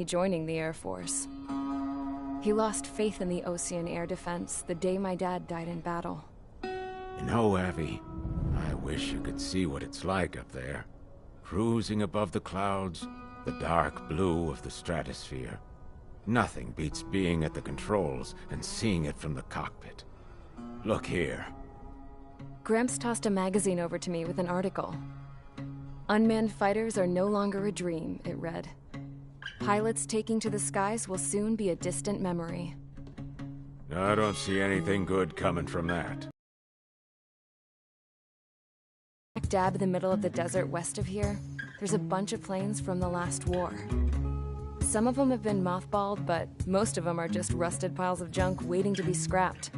joining the Air Force. He lost faith in the ocean air defense the day my dad died in battle. You know, Abby, I wish you could see what it's like up there. Cruising above the clouds, the dark blue of the stratosphere. Nothing beats being at the controls and seeing it from the cockpit. Look here. Gramps tossed a magazine over to me with an article. Unmanned fighters are no longer a dream, it read. Pilots taking to the skies will soon be a distant memory. I don't see anything good coming from that. Dab in the middle of the desert west of here, there's a bunch of planes from the last war. Some of them have been mothballed, but most of them are just rusted piles of junk waiting to be scrapped.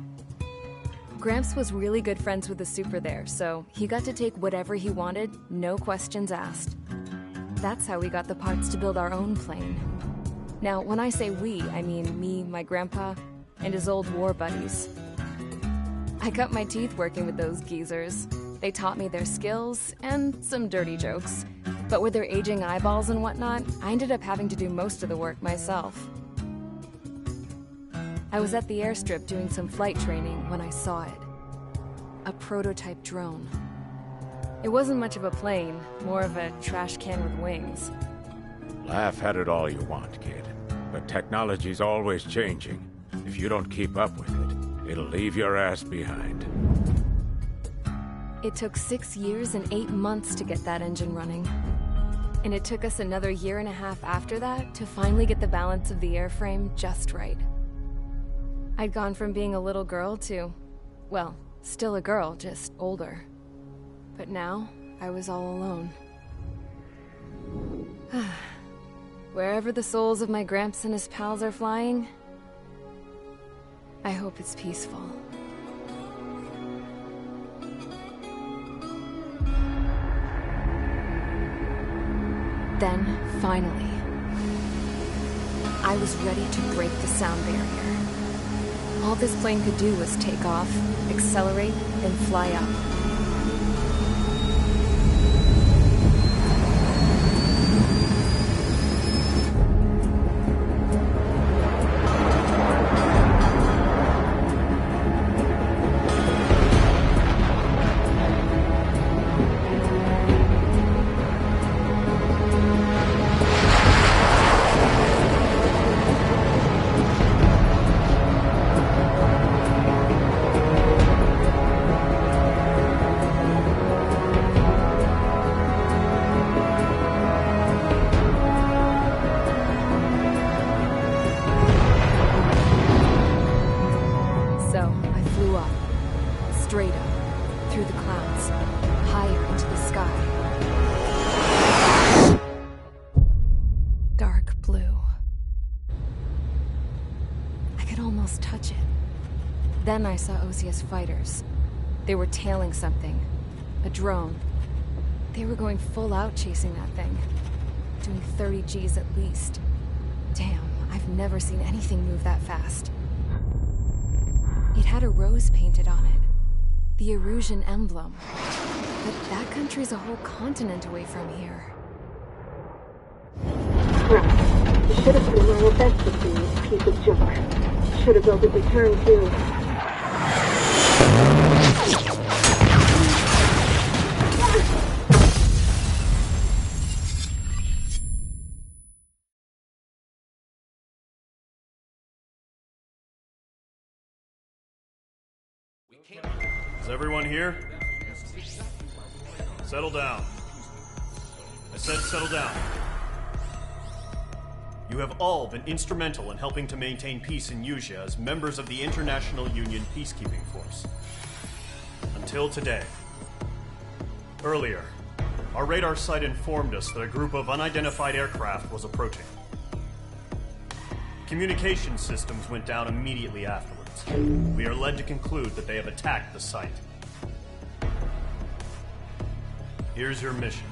Gramps was really good friends with the super there, so he got to take whatever he wanted, no questions asked. That's how we got the parts to build our own plane. Now, when I say we, I mean me, my grandpa, and his old war buddies. I cut my teeth working with those geezers. They taught me their skills and some dirty jokes. But with their aging eyeballs and whatnot, I ended up having to do most of the work myself. I was at the airstrip doing some flight training when I saw it. A prototype drone. It wasn't much of a plane, more of a trash can with wings. Laugh at it all you want, kid. But technology's always changing. If you don't keep up with it, it'll leave your ass behind. It took 6 years and 8 months to get that engine running. And it took us another 1.5 years after that to finally get the balance of the airframe just right. I'd gone from being a little girl to, well, still a girl, just older. But now, I was all alone. Wherever the souls of my Gramps and his pals are flying, I hope it's peaceful. Then, finally, I was ready to break the sound barrier. All this plane could do was take off, accelerate, and fly up. Straight up, through the clouds, higher into the sky. Dark blue. I could almost touch it. Then I saw Osia's fighters. They were tailing something. A drone. They were going full out chasing that thing. Doing 30 Gs at least. Damn, I've never seen anything move that fast. It had a rose painted on it. The Erusian emblem. But that country's a whole continent away from here. Right. You should have been my best with this piece of junk. Should have built a return too. Is everyone here? Settle down. I said settle down. You have all been instrumental in helping to maintain peace in Usea as members of the International Union Peacekeeping Force. Until today. Earlier, our radar site informed us that a group of unidentified aircraft was approaching. Communication systems went down immediately afterwards. We are led to conclude that they have attacked the site. Here's your mission.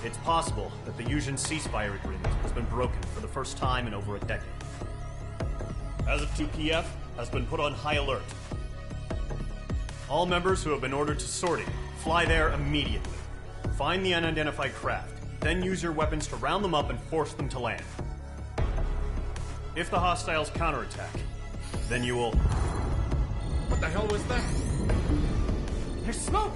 It's possible that the Usean ceasefire agreement has been broken for the first time in over a decade. As of TPF has been put on high alert. All members who have been ordered to sortie, fly there immediately. Find the unidentified craft, then use your weapons to round them up and force them to land. If the hostiles counterattack, then you will... What the hell was that? There's smoke!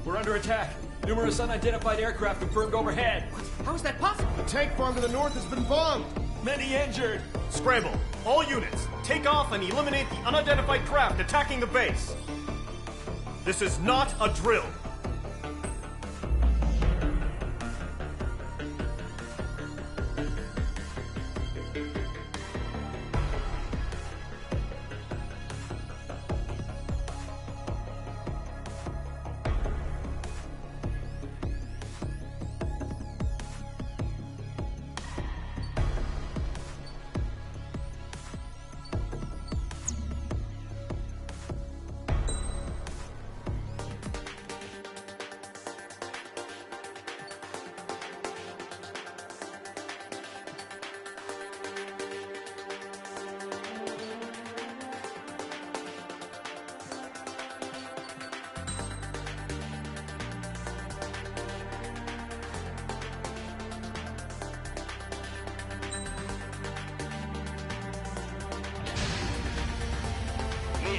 We're under attack. Numerous unidentified aircraft confirmed overhead. What? How is that possible? The tank farm to the north has been bombed. Many injured. Scramble! All units, take off and eliminate the unidentified craft attacking the base. This is not a drill.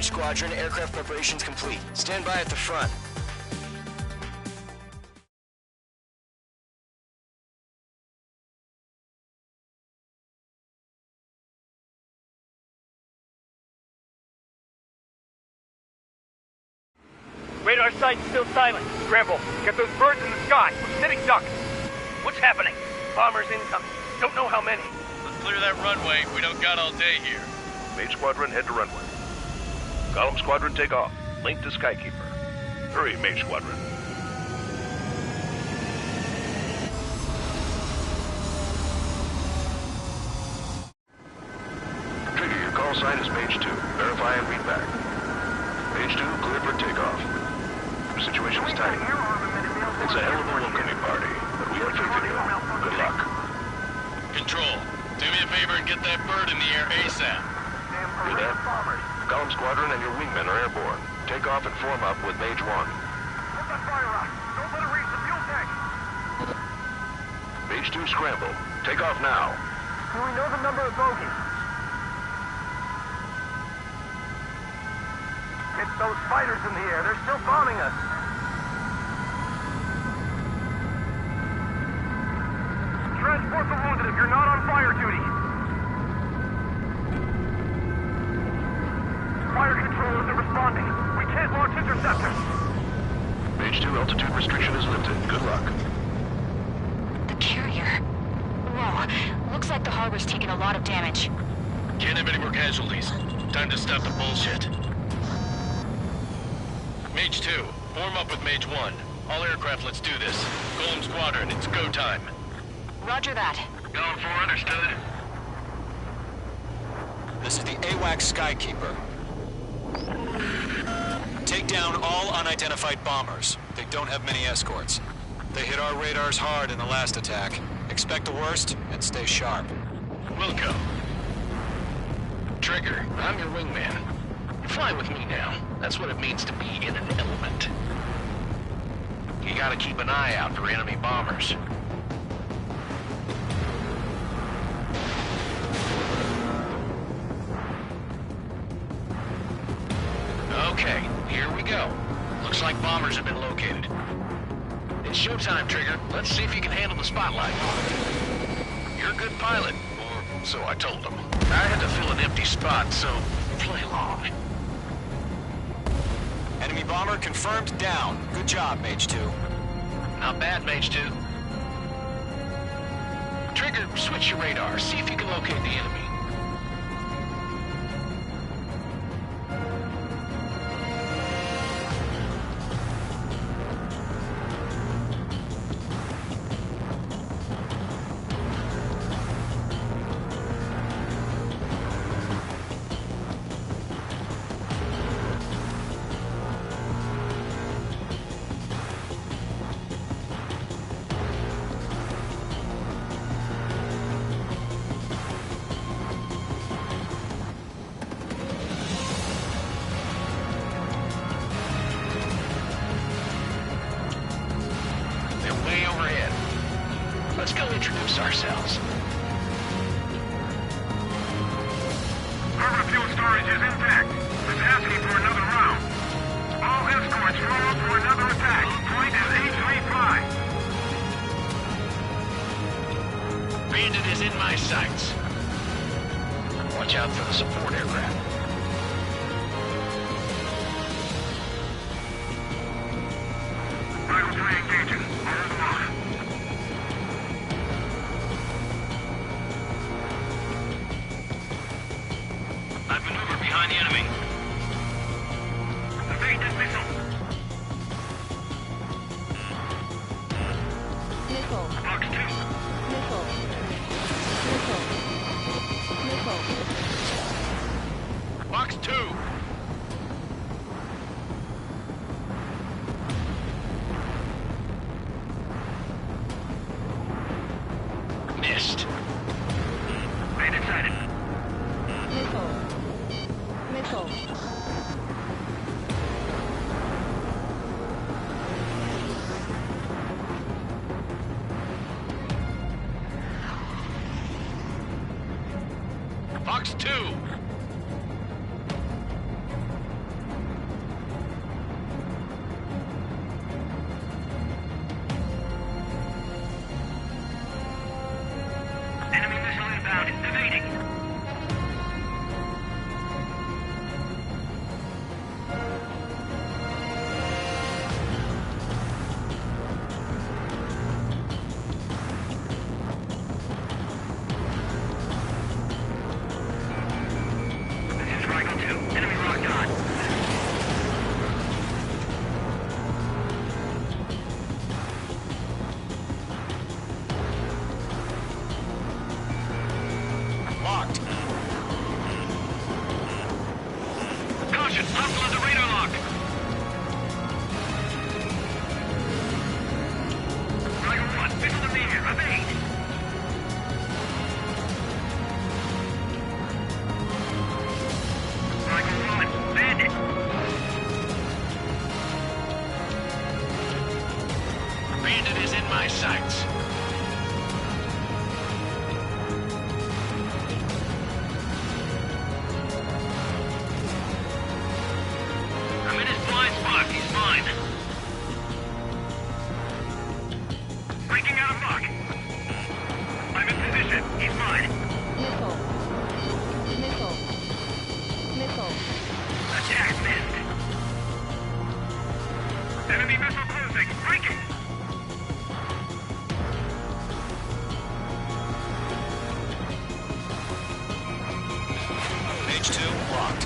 Squadron, aircraft preparations complete. Stand by at the front. Radar site's still silent. Scramble. Get those birds in the sky. We're sitting ducks. What's happening? Bombers incoming. Don't know how many. Let's clear that runway. We don't got all day here. Mage Squadron, head to runway. Column Squadron, take off. Link to Skykeeper. Hurry, Mage Squadron. Trigger, your call sign is Mage 2. Verify and read back. Mage 2, clear for takeoff. The situation is tight. It's a hell of a welcoming party, but we have faith in you. Good luck. Control, do me a favor and get that bird in the air ASAP. Hear that? Column Squadron and your wingmen are airborne. Take off and form up with Mage 1. Put that fire out. Don't let it reach the fuel tank. Mage 2, scramble. Take off now. Do we know the number of bogies? Get those fighters in the air. They're still bombing us. Transport the wounded if you're not on fire duty. Fire control isn't responding. We can't launch interceptors. Mage 2, altitude restriction is lifted. Good luck. The carrier. Whoa. Looks like the harbor's taken a lot of damage. Can't have any more casualties. Time to stop the bullshit. Mage 2, form up with Mage 1. All aircraft, let's do this. Golem Squadron, it's go time. Roger that. Going for understood. This is the AWACS Skykeeper. Take down all unidentified bombers. They don't have many escorts. They hit our radars hard in the last attack. Expect the worst and stay sharp. Wilco. Trigger, I'm your wingman. You fly with me now. That's what it means to be in an element. You gotta keep an eye out for enemy bombers. Okay, here we go. Looks like bombers have been located. It's showtime, Trigger. Let's see if you can handle the spotlight. You're a good pilot, or so I told them. I had to fill an empty spot, so play along. Enemy bomber confirmed down. Good job, Mage 2. Not bad, Mage 2. Trigger, switch your radar. See if you can locate the enemy. storage is intact. It's asking for another round. All escorts roll for another attack. Point is 835. Bandit is in my sights. Watch out for the support aircraft. Rifle 3 engaging. Hold them off. I've maneuvered behind the enemy. Evade that missile. Missile. Box 2. Missile. Missile. Missile. Box 2. Missed. Bandit sighted. Missile. Missile. Box 2. Enemy missile inbound. Evading. This is Rifle 2. Enemy locked on. Locked. Caution! Hostile under radar lock! Rifle 1, missile in the air. Evade! Rifle 1, bandit! Bandit is in my sights. I'm in his blind spot. He's mine. Breaking out of lock. I'm in position. He's mine. Missile. Missile. Missile. Attack missed. Enemy missile closing. Breaking. Page 2, locked.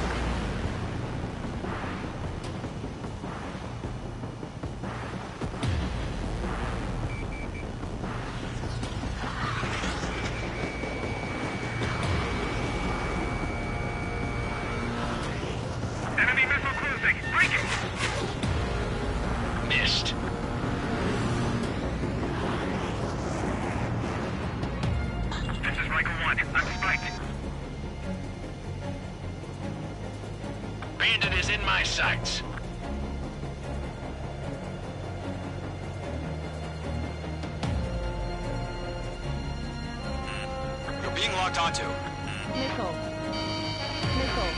Enemy missile closing. Breaking. Missed. This is Rifle 1. I'm spiked. Bandit is in my sights. You're being locked onto. Missile. Missile.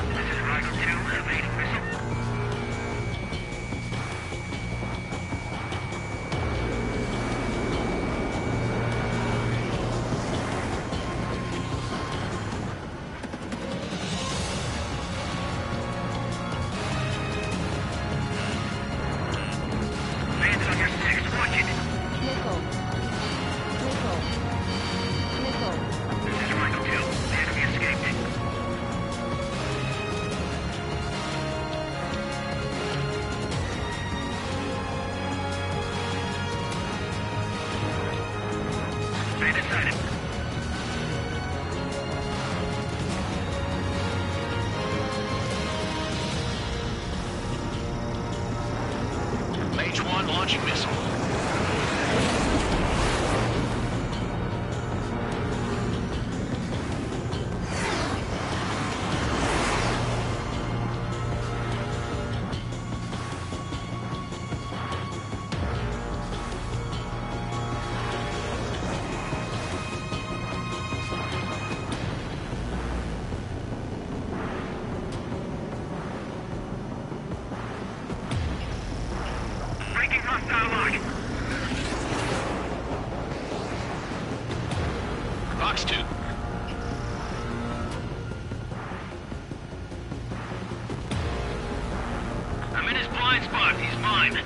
This is Rifle 2. Evading missile. Bandit on your 6. Watch it. Missile. Missile. Missile. This is Rifle 2. The enemy escaped. Bandit sighted. Mage 1 launching missile. Box 2. I'm in his blind spot. He's mine.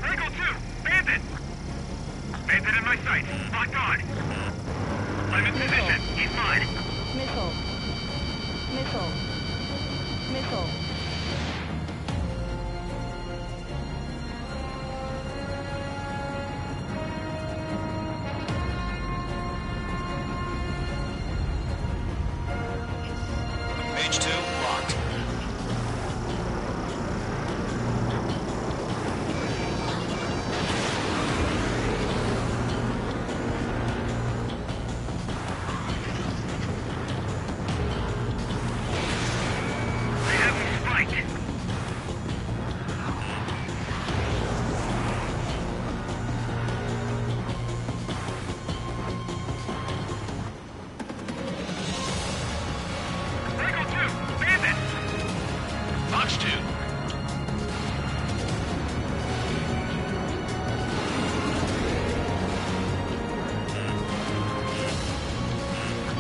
Angle 2! Bandit! Bandit in my sight. Locked on. I'm in position. He's mine. Missile. Missile. Missile. Mage 2, locked. They have me spiked. Angle 2! Bandit! Box 2.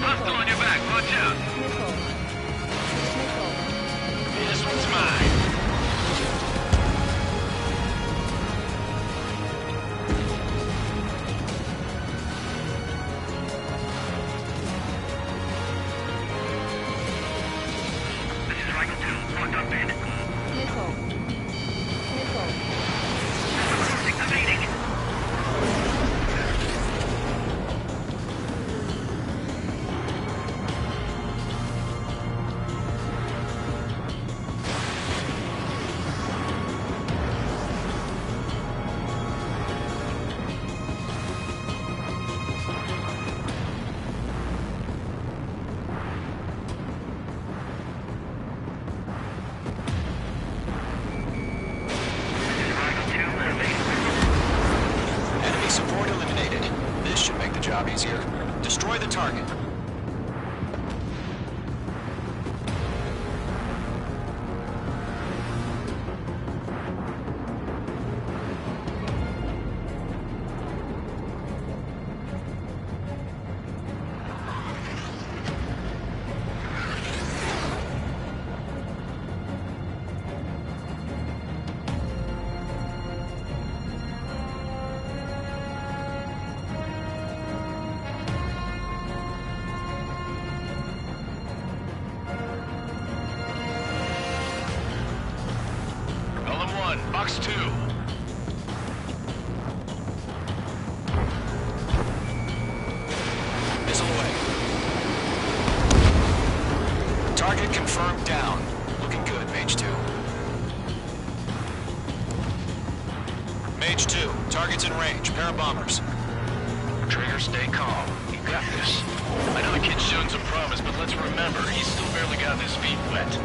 Hostile on your back. Watch out. Missile. Missile. This one's mine. This is Angle 2. Locked on Bandit. Missile. Missile. Evading. Enemy support eliminated. This should make the job easier. Destroy the target. Column 1, box 2. Missile away. Target confirmed down. Looking good, Mage 2. Mage 2, target's in range. Pair of bombers. Trigger, stay calm. You got this. I know the kid's shown some promise, but let's remember, he's still barely got his feet wet.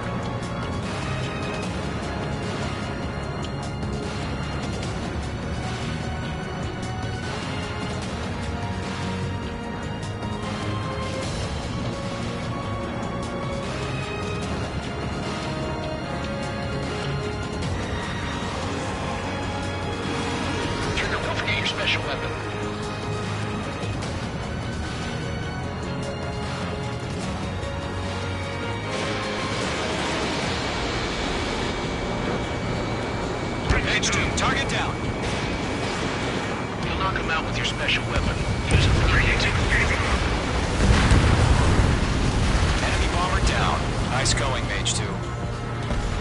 Trigger, don't forget your special weapon. Mage 2, target down. You'll knock him out with your special weapon. Use it for your Enemy bomber down. Nice going, Mage 2.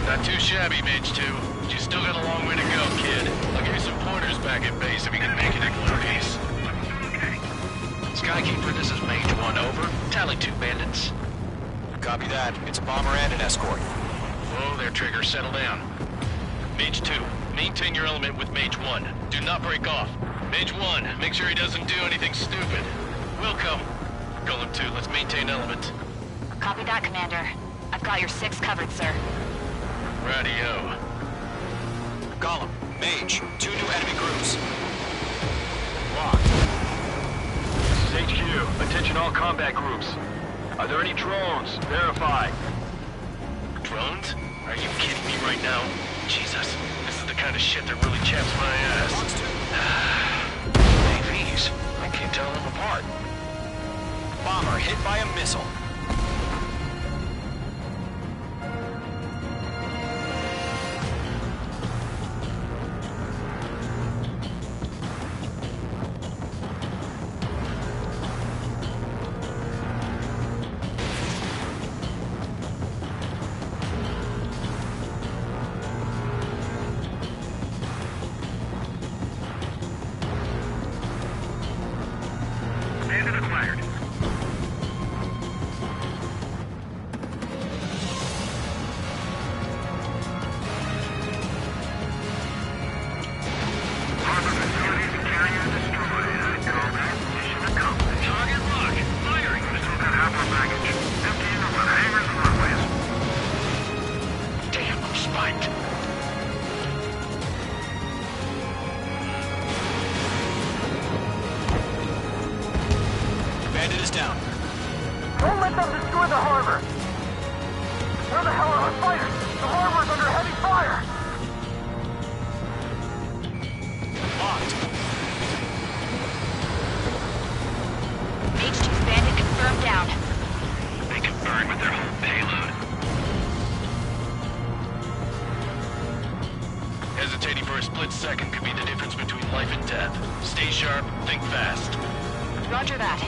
Not too shabby, Mage 2. But you still got a long way to go, kid. I'll give you some pointers back at base if you can make it in one piece. Skykeeper, this is Mage 1, over. Tally 2 bandits. Copy that. It's a bomber and an escort. Whoa there, Trigger. Settle down. Mage 2, maintain your element with Mage 1. Do not break off. Mage 1, make sure he doesn't do anything stupid. We'll come. Golem 2, let's maintain element. Copy that, Commander. I've got your 6 covered, sir. Radio. Golem, Mage, 2 new enemy groups. Locked. This is HQ. Attention all combat groups. Are there any drones? Verify. Drones? Are you kidding me right now? Jesus, this is the kind of shit that really chaps my ass. AVs. missile. Bandit is down. Don't let them destroy the harbor! Where the hell are our fighters? The harbor is under heavy fire! Locked. H2's bandit confirmed down. They can burn with their whole payload. Hesitating for a split second could be the difference between life and death. Stay sharp, think fast. Roger that.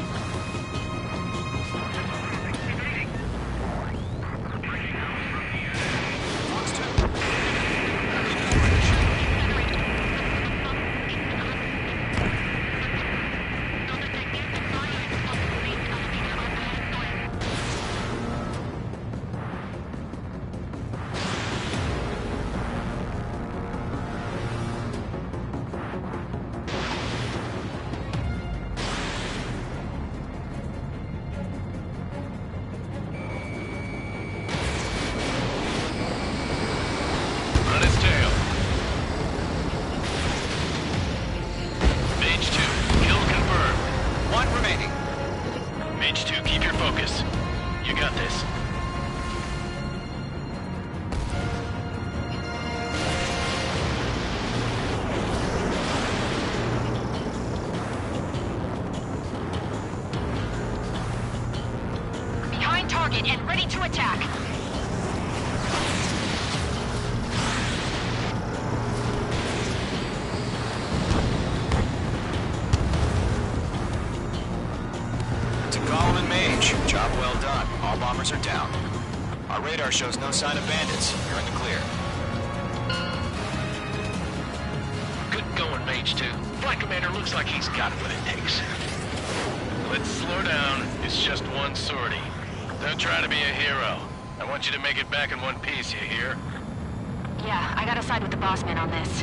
Target and ready to attack. To Gollum and Mage, job well done. All bombers are down. Our radar shows no sign of bandits. You're in the clear. Good going, Mage 2. Flight Commander looks like he's got what it takes. Let's slow down. It's just one sortie. Don't try to be a hero. I want you to make it back in one piece, you hear? Yeah, I gotta side with the boss man on this.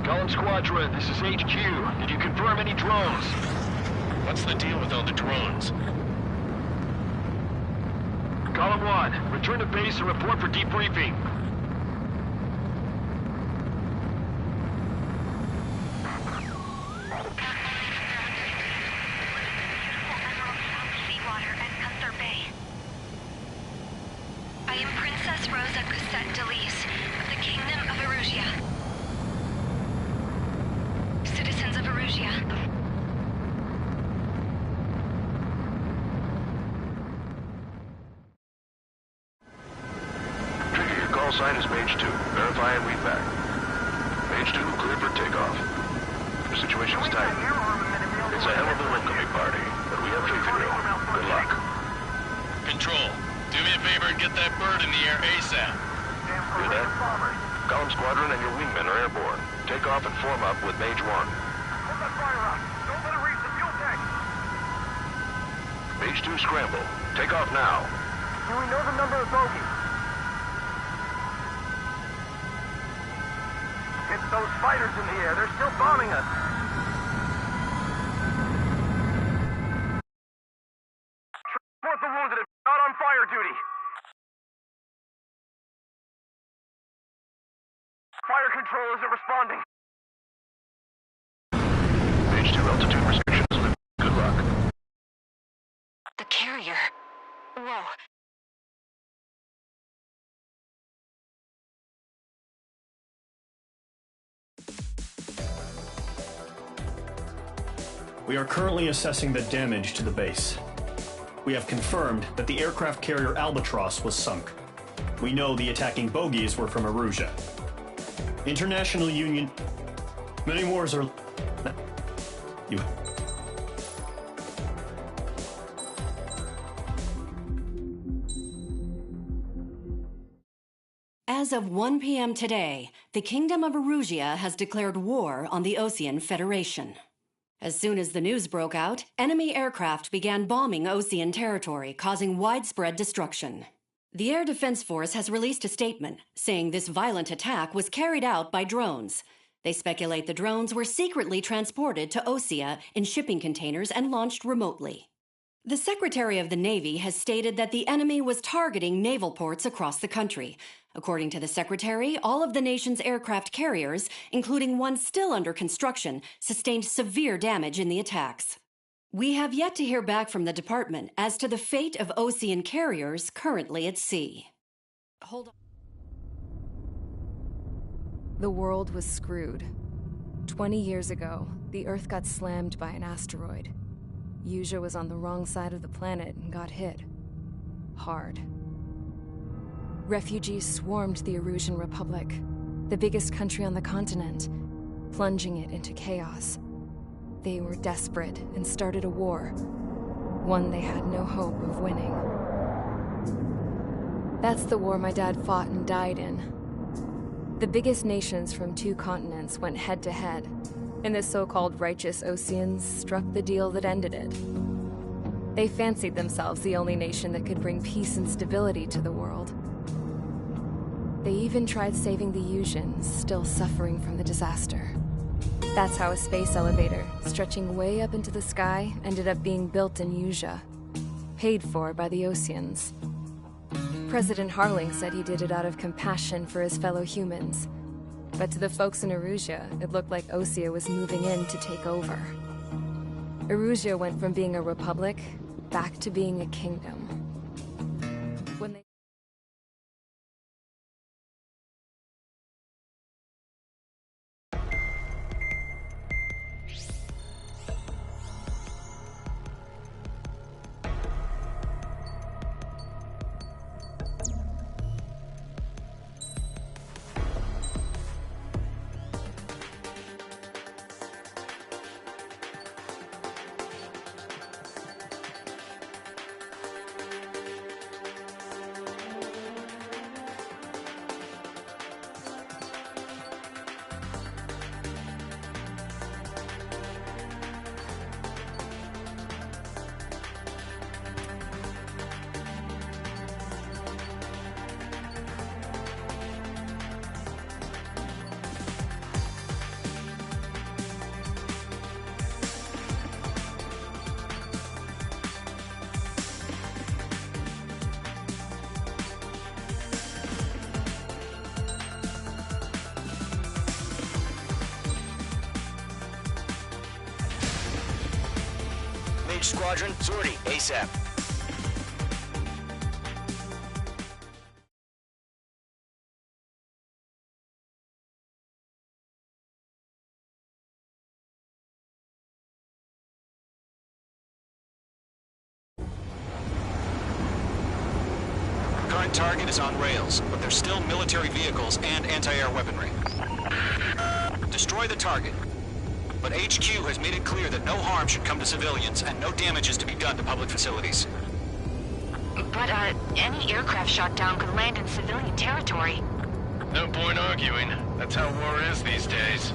Column Squadron, this is HQ. Did you confirm any drones? What's the deal with all the drones? Column 1, return to base and report for debriefing. Sign is Mage 2. Verify and read back. Mage 2, clear for takeoff. The situation's tight. It's a hell of a welcoming party, but we have faith in you. Good luck. Control, do me a favor and get that bird in the air ASAP. Hear that? Column Squadron and your wingmen are airborne. Take off and form up with Mage 1. Hold that fire up! Don't let it reach the fuel tank! Mage 2, scramble. Take off now. Do we know the number of bogies? It's those fighters in the air. They're still bombing us. Transport the wounded out on fire duty. Fire control isn't responding. Mage 2, altitude restrictions. Good luck. The carrier. Whoa. We are currently assessing the damage to the base. We have confirmed that the aircraft carrier Albatross was sunk. We know the attacking bogies were from Erusia. International Union... Many wars are... You... As of 1 p.m. today, the Kingdom of Erusia has declared war on the Osean Federation. As soon as the news broke out, enemy aircraft began bombing Osean territory, causing widespread destruction. The Air Defense Force has released a statement saying this violent attack was carried out by drones. They speculate the drones were secretly transported to Osea in shipping containers and launched remotely. The Secretary of the Navy has stated that the enemy was targeting naval ports across the country. According to the Secretary, all of the nation's aircraft carriers, including one still under construction, sustained severe damage in the attacks. We have yet to hear back from the department as to the fate of Osean carriers currently at sea. Hold on. The world was screwed. 20 years ago, the Earth got slammed by an asteroid. Usea was on the wrong side of the planet and got hit. Hard. Refugees swarmed the Erusian Republic, the biggest country on the continent, plunging it into chaos. They were desperate and started a war, one they had no hope of winning. That's the war my dad fought and died in. The biggest nations from 2 continents went head-to-head, and the so-called righteous Oseans struck the deal that ended it. They fancied themselves the only nation that could bring peace and stability to the world. They even tried saving the Usians, still suffering from the disaster. That's how a space elevator, stretching way up into the sky, ended up being built in Usea, paid for by the Oseans. President Harling said he did it out of compassion for his fellow humans. But to the folks in Erusia, it looked like Osea was moving in to take over. Erusia went from being a republic back to being a kingdom. When they Squadron, sortie, ASAP. Current target is on rails, but there's still military vehicles and anti-air weaponry. Destroy the target. But HQ has made it clear that no harm should come to civilians and no damage is to be done to public facilities. But, any aircraft shot down could land in civilian territory. No point arguing. That's how war is these days.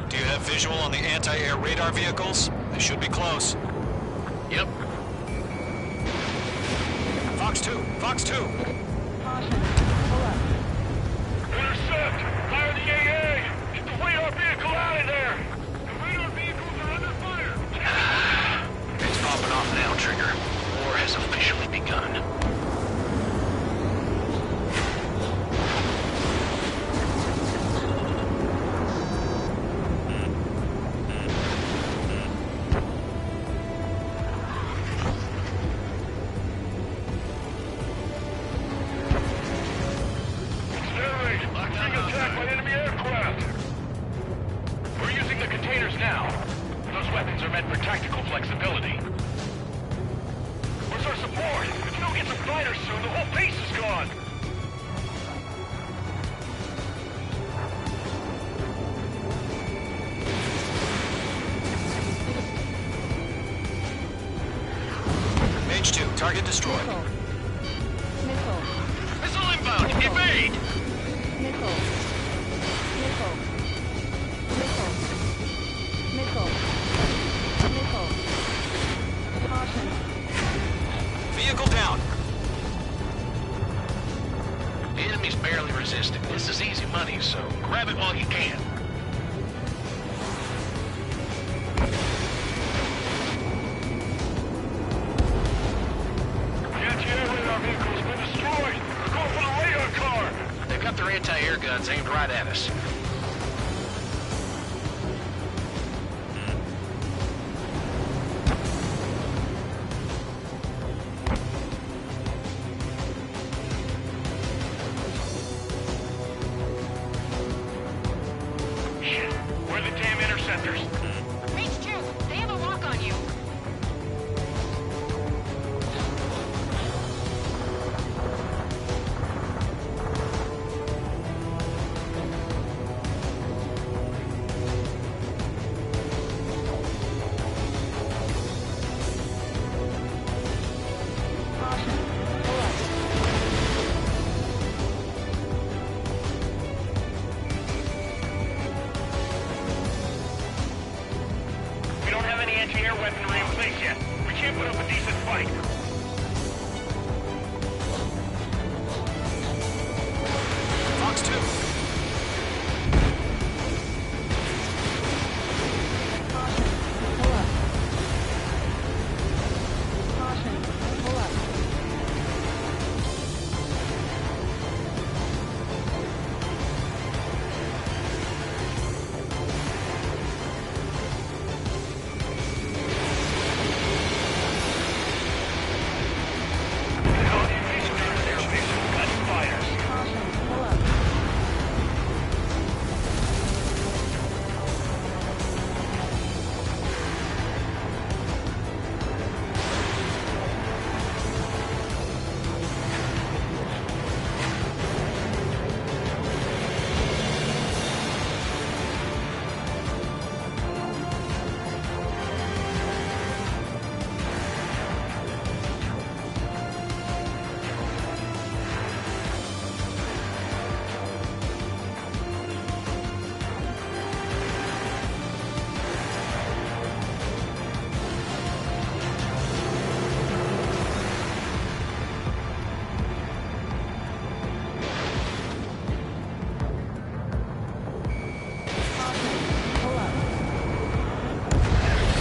Do you have visual on the anti-air radar vehicles? They should be close. Yep. Fox 2! Fox 2! Intercept! Fire the AA! Get the radar vehicle out of there! The radar vehicles are under fire! It's popping off now, Trigger. War has officially begun. are meant for tactical flexibility. Where's our support? If we don't get some fighters soon, the whole base is gone! Mage 2, target destroyed. Missile. Missile inbound! Evade! Missile. Missile. Missile. Missile. Missile. Caution. Vehicle down. The enemy's barely resisting. This is easy money, so grab it while you can. The anti-air vehicle's been destroyed! We're going for the radar car! They've got their anti-air guns aimed right at us. Where are the damn interceptors? Mage 2, they have a lock on you. We don't have any anti-air weaponry in place yet. We can't put up a decent fight. Fox 2. Pull up. Caution. Pull up. Caution. Pull up. Pull up.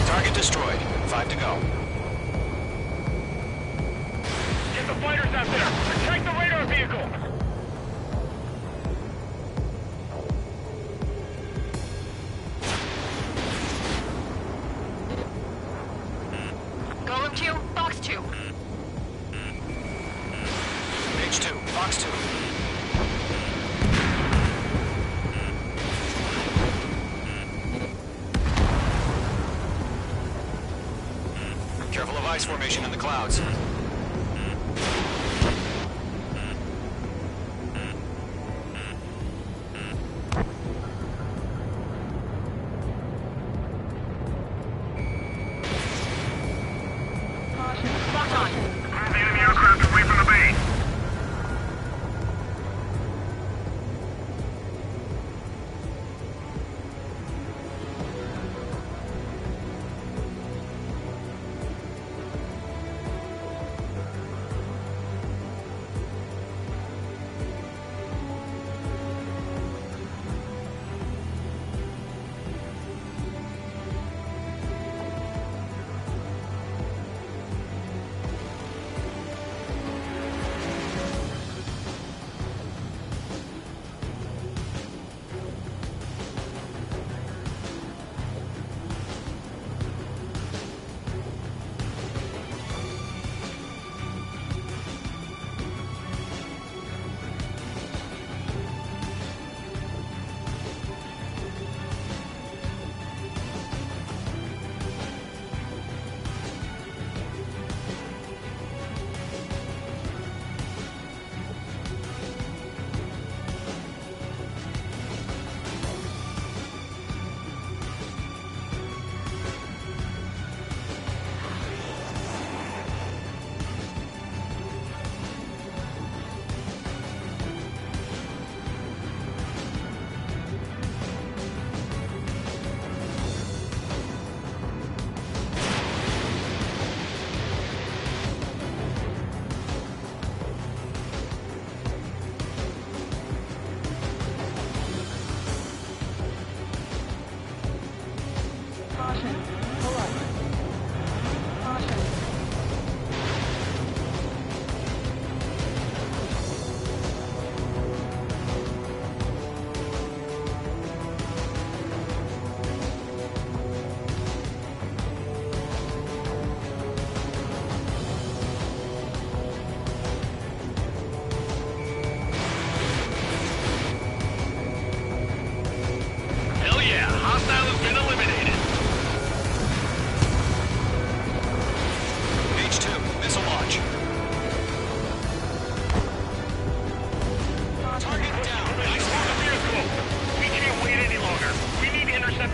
Target destroyed. 5 to go. Get the fighters out there! Attack the radar vehicle! Golem 2, Fox 2. Mage 2, Fox 2. Careful of ice formation in the clouds. Lock on. Move the enemy aircraft away from the base!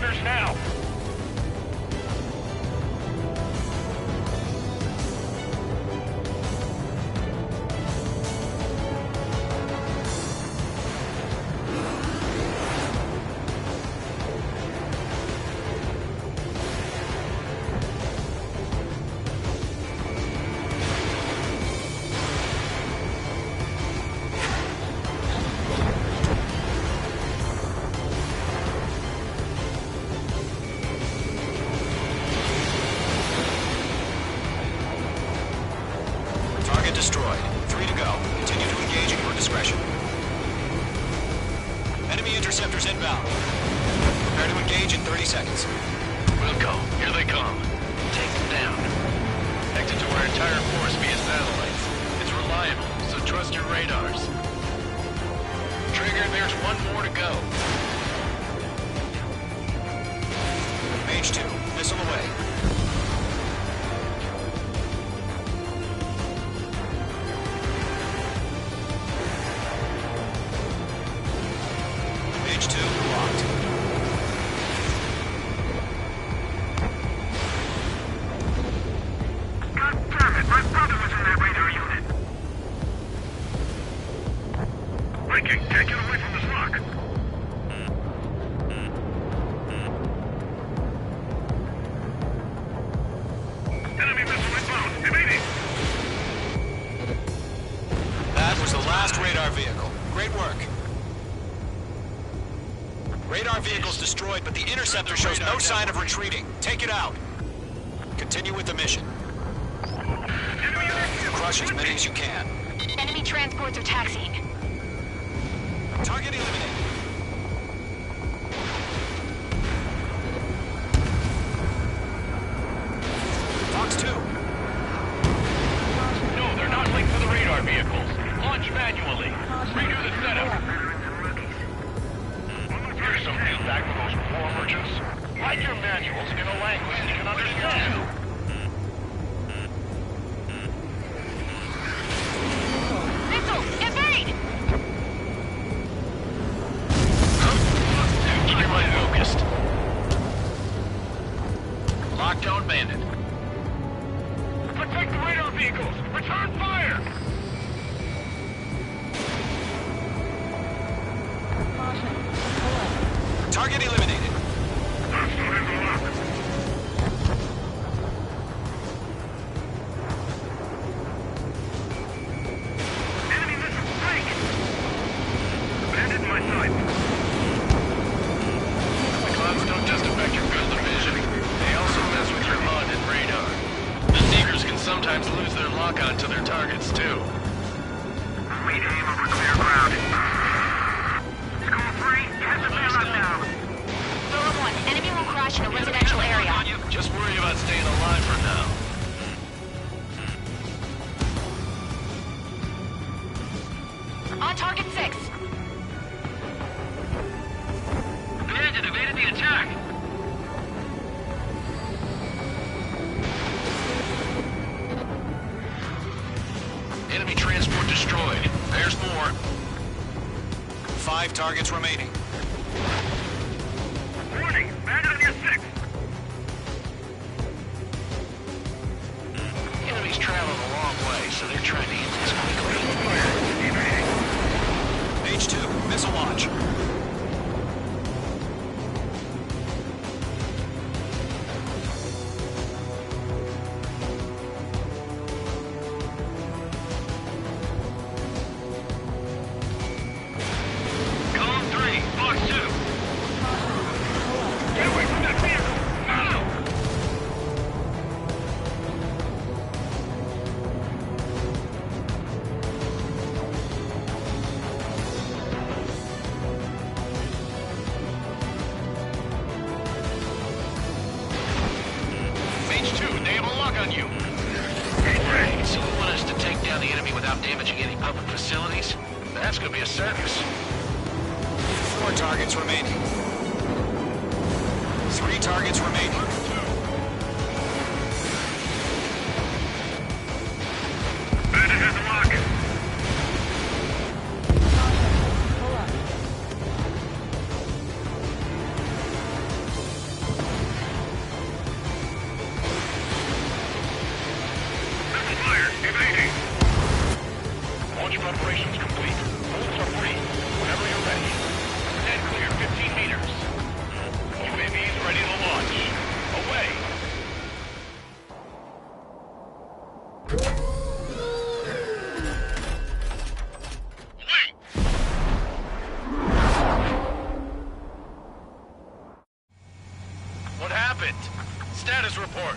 Orders now. Destroyed. 3 to go. Continue to engage at your discretion. Enemy interceptors inbound. Prepare to engage in 30 seconds. Wilco, here they come. Take them down. Connected to our entire force via satellites. It's reliable, so trust your radars. Trigger, there's one more to go. Mage 2, missile away. Destroyed, but the interceptor shows no sign of retreating. Take it out. Continue with the mission. Crush as many as you can. Enemy transports are taxiing. Target eliminated. Fox 2. No, they're not linked to the radar vehicles. Launch manually. Redo the setup. Here's some feedback for those war merchants. Write your manuals in a language you can understand. Missile! Evade! Keep your mind focused. Lockdown bandit. Protect the radar vehicles! Return fire! Target eliminated. Enemy missile strike! Bandit in my sight. The clouds don't just affect your field of vision. They also mess with your HUD and radar. The Seekers can sometimes lose their lock-on to their targets, too. We aim over clear ground. School 3, head to bailout now. Lower 1, enemy will crash in a residential area. Just worry about staying alive for now. On target 6. Bandit evaded the attack. Enemy transport destroyed. There's more. 5 targets remaining. Warning, bandit on your 6. Enemies traveling a long way, so they're trying to end this quickly. H2, missile launch. Column 3, Fox 2. Get away from that vehicle! Now! H2, they have a lock on you. Great. So you want us to take down the enemy without damaging any public facilities? That's gonna be a circus. 4 targets remaining. 3 targets remaining. Bandit has a lock. it. Status report.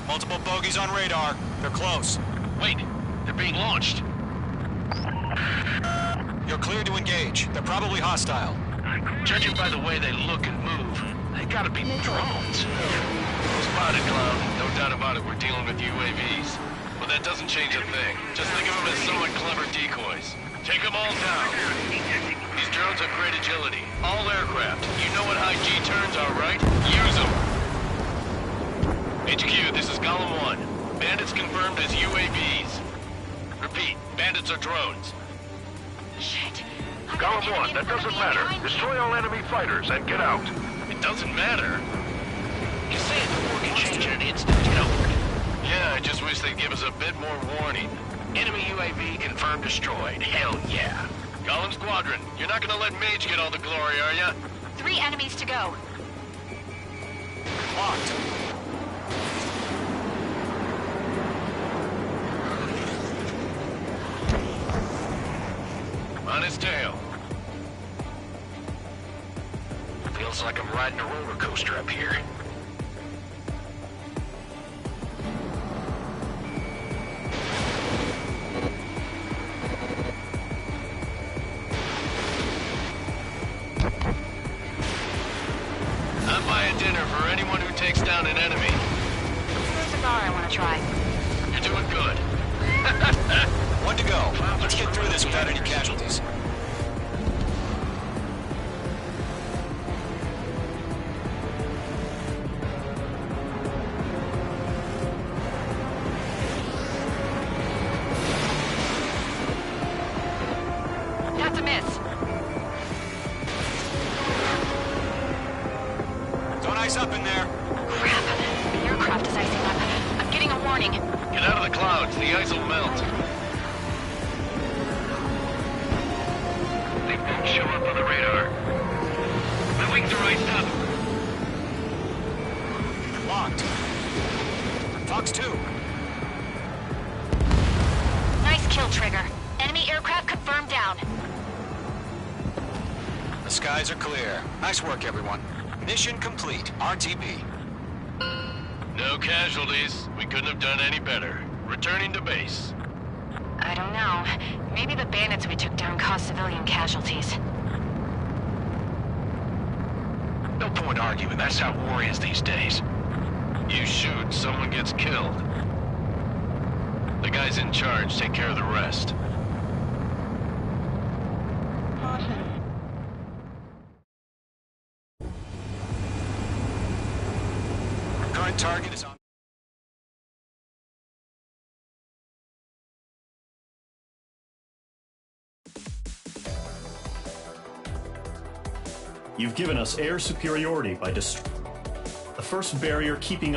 Multiple bogies on radar. They're close. Wait, they're being launched. You're cleared to engage. They're probably hostile. Judging by the way they look and move, they gotta be drones. Spotted, Cloud. No doubt about it, we're dealing with UAVs. But that doesn't change a thing. Just think of them as somewhat clever decoys. Take them all down. These drones have great agility. All aircraft. You know what high G turns are, right? Use them. HQ, this is Golem 1. Bandits confirmed as UAVs. Repeat, bandits are drones. Shit. Golem 1, that doesn't matter. Destroy all enemy fighters and get out. It doesn't matter. You say the war can change in an instant, you know? Yeah, I just wish they'd give us a bit more warning. Enemy UAV confirmed destroyed. Hell yeah. Golem Squadron, you're not gonna let Mage get all the glory, are ya? 3 enemies to go. Locked. On his tail. Feels like I'm riding a roller coaster up here. I'm buying dinner for anyone who takes down an enemy. There's a bar I want to try. You're doing good. One to go. Let's get through this without any casualties. That's a miss. Don't ice up in there. Crap. The aircraft is icing up. I'm getting a warning. Get out of the clouds. The ice will melt. They won't show up on the radar. My wings are iced up. Locked. Fox 2. Nice kill, Trigger. Enemy aircraft confirmed down. The skies are clear. Nice work, everyone. Mission complete. RTB. No casualties. We couldn't have done any better. Returning to base. I don't know. Maybe the bandits we took down caused civilian casualties. No point arguing. That's how war is these days. You shoot, someone gets killed. The guys in charge take care of the rest. Current target is on. You've given us air superiority by the first barrier keeping